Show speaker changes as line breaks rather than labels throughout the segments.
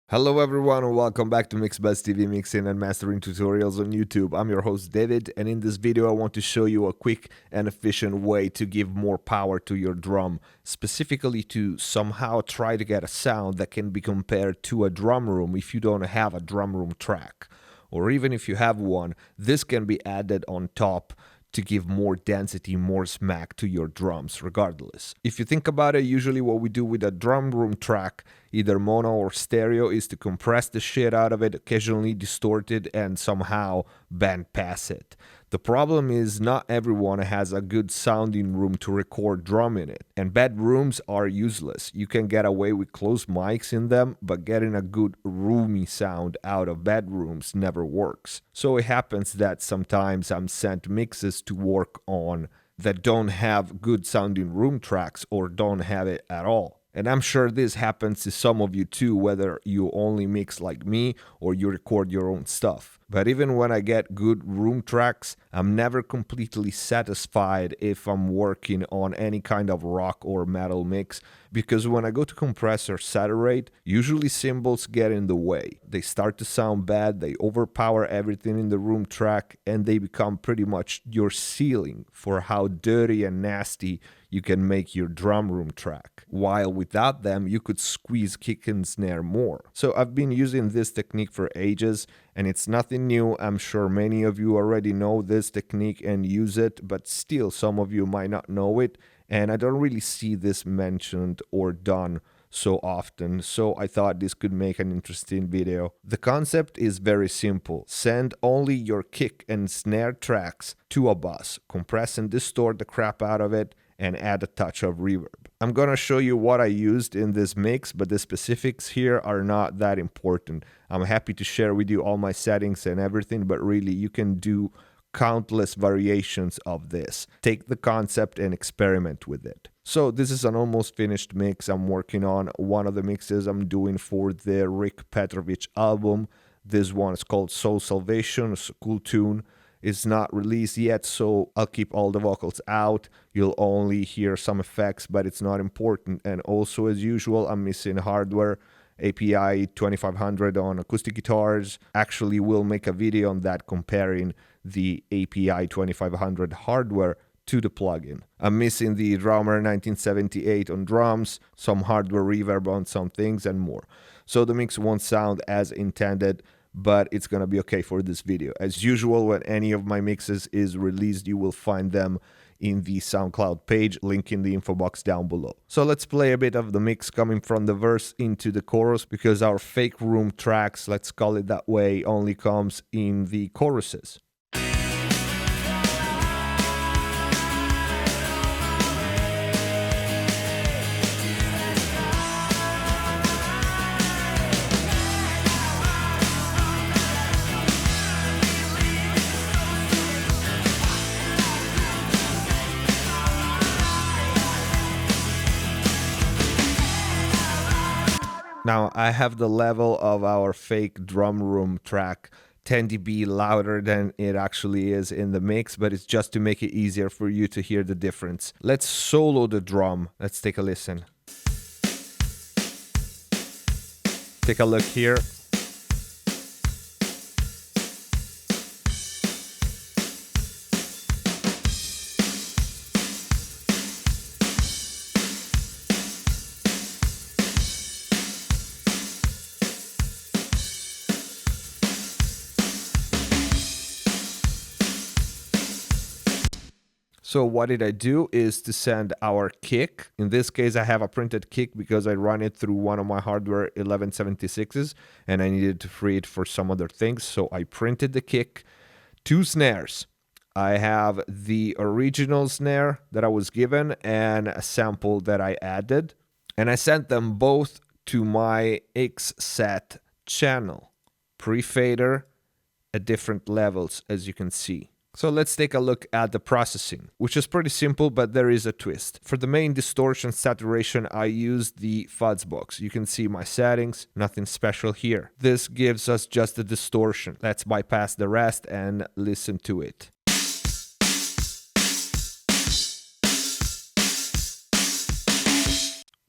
Hello everyone and welcome back to MixBuzz TV mixing and mastering tutorials on YouTube. I'm your host David, and in this video I want to show you a quick and efficient way to give more power to your drum, specifically to somehow try to get a sound that can be compared to a drum room if you don't have a drum room track. Or even if you have one, this can be added on top to give more density, more smack to your drums regardless. If you think about it, usually what we do with a drum room track, either mono or stereo, is to compress the shit out of it, occasionally distort it, and somehow band pass it. The problem is not everyone has a good sounding room to record drum in it, and bad rooms are useless. You can get away with closed mics in them, but getting a good roomy sound out of bad rooms never works. So it happens that sometimes I'm sent mixes to work on that don't have good sounding room tracks or don't have it at all. And I'm sure this happens to some of you too, whether you only mix like me or you record your own stuff. But even when I get good room tracks, I'm never completely satisfied if I'm working on any kind of rock or metal mix, because when I go to compress or saturate, usually cymbals get in the way. They start to sound bad, they overpower everything in the room track, and they become pretty much your ceiling for how dirty and nasty you can make your drum room track. While without them, you could squeeze kick and snare more. So I've been using this technique for ages, and it's nothing new. I'm sure many of you already know this technique and use it, but still some of you might not know it, and I don't really see this mentioned or done so often, so I thought this could make an interesting video. The concept is very simple. Send only your kick and snare tracks to a bus, compress and distort the crap out of it, and add a touch of reverb. I'm gonna show you what I used in this mix, but the specifics here are not that important. I'm happy to share with you all my settings and everything, but really you can do countless variations of this. Take the concept and experiment with it. So this is an almost finished mix I'm working on. One of the mixes I'm doing for the Rick Petrovich album. This one is called Soul Salvation. It's a cool tune. It's not released yet, so I'll keep all the vocals out. You'll only hear some effects, but it's not important. And also, as usual, I'm missing hardware. API 2500 on acoustic guitars. Actually, we'll make a video on that comparing the API 2500 hardware to the plugin. I'm missing the Drummer 1978 on drums, some hardware reverb on some things, and more. So the mix won't sound as intended, but it's gonna be okay for this video. As usual, when any of my mixes is released, you will find them in the SoundCloud page, link in the info box down below. So let's play a bit of the mix coming from the verse into the chorus, because our fake room tracks, let's call it that way, only comes in the choruses. Now, I have the level of our fake drum room track 10 dB louder than it actually is in the mix, but it's just to make it easier for you to hear the difference. Let's solo the drum. Let's take a listen. Take a look here. So what did I do is to send our kick. In this case, I have a printed kick because I run it through one of my hardware 1176s and I needed to free it for some other things. So I printed the kick, 2 snares. I have the original snare that I was given and a sample that I added. And I sent them both to my XSet channel. Pre-fader at different levels, as you can see. So let's take a look at the processing, which is pretty simple, but there is a twist. For the main distortion saturation, I used the fuzz box. You can see my settings, nothing special here. This gives us just the distortion. Let's bypass the rest and listen to it.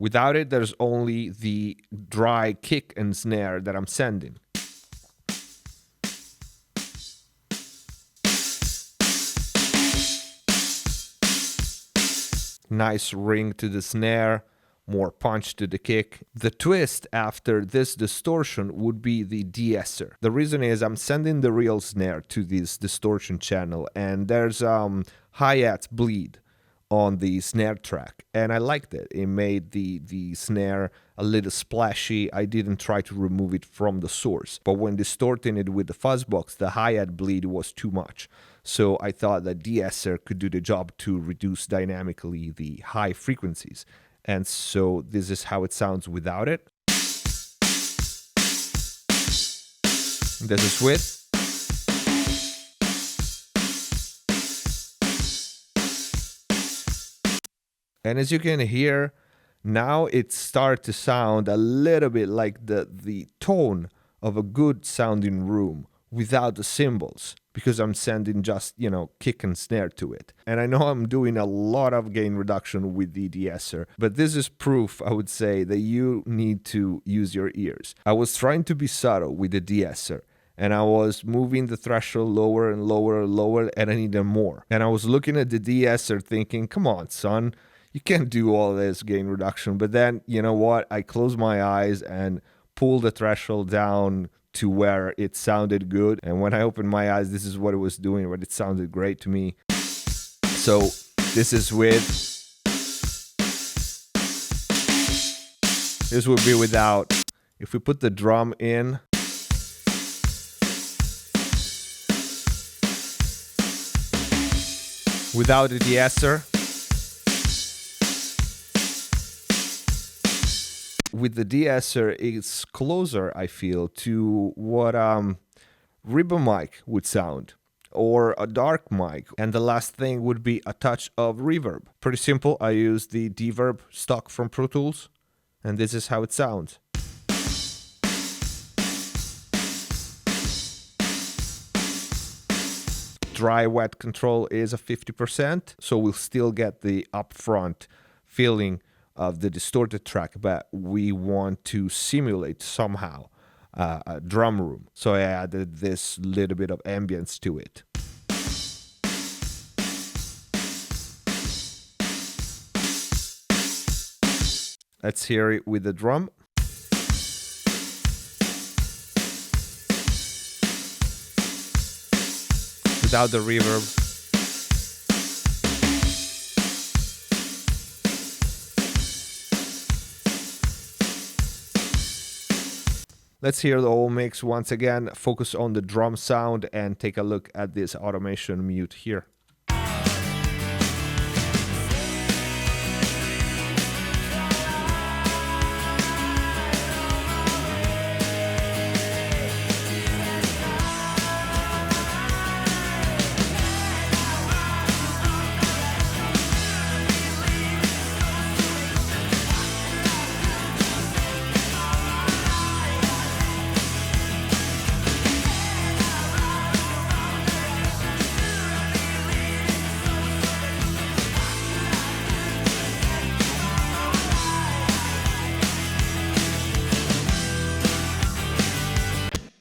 Without it, there's only the dry kick and snare that I'm sending. Nice ring to the snare, more punch to the kick. The twist after this distortion would be the deesser. The reason is I'm sending the real snare to this distortion channel, and there's hi-hats bleed on the snare track, and I liked it. It made the snare a little splashy. I didn't try to remove it from the source, but when distorting it with the fuzzbox, the hi-hat bleed was too much. So I thought that deesser could do the job to reduce dynamically the high frequencies. And so this is how it sounds without it. This is with. And as you can hear, now it starts to sound a little bit like the tone of a good sounding room without the cymbals, because I'm sending just, kick and snare to it. And I know I'm doing a lot of gain reduction with the deesser, but this is proof, I would say, that you need to use your ears. I was trying to be subtle with the deesser, and I was moving the threshold lower and lower and lower, and I needed more. And I was looking at the deesser thinking, come on, son, you can't do all this gain reduction. But then, you know what? I closed my eyes and pulled the threshold down to where it sounded good. And when I opened my eyes, this is what it was doing, but it sounded great to me. So this is with. This would be without. If we put the drum in. Without the deesser. With the deesser, it's closer, I feel, to what reverb mic would sound, or a dark mic. And the last thing would be a touch of reverb. Pretty simple. I use the deverb stock from Pro Tools, and this is how it sounds. Dry wet control is a 50%, so we'll still get the upfront feeling of the distorted track, but we want to simulate somehow a drum room. So I added this little bit of ambience to it. Let's hear it with the drum. Without the reverb. Let's hear the whole mix once again, focus on the drum sound, and take a look at this automation mute here.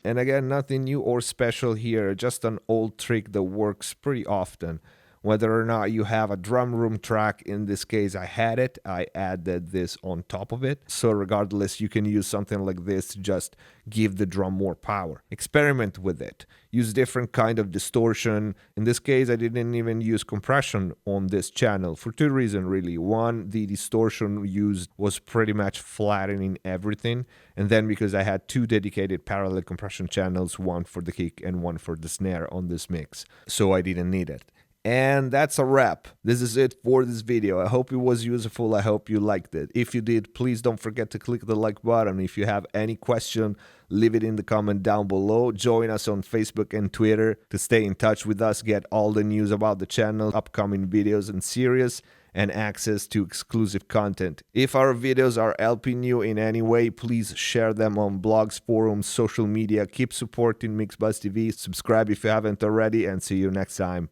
And again, nothing new or special here, just an old trick that works pretty often. Whether or not you have a drum room track, in this case I had it, I added this on top of it. So regardless, you can use something like this to just give the drum more power. Experiment with it. Use different kind of distortion. In this case, I didn't even use compression on this channel for two reasons really. One, the distortion used was pretty much flattening everything. And then because I had two dedicated parallel compression channels, one for the kick and one for the snare on this mix. So I didn't need it. And that's a wrap. This is it for this video. I hope it was useful. I hope you liked it. If you did, please don't forget to click the like button. If you have any question, leave it in the comment down below. Join us on Facebook and Twitter to stay in touch with us, get all the news about the channel, upcoming videos and series, and access to exclusive content. If our videos are helping you in any way, please share them on blogs, forums, social media. Keep supporting MixBuzz TV. Subscribe if you haven't already, and see you next time.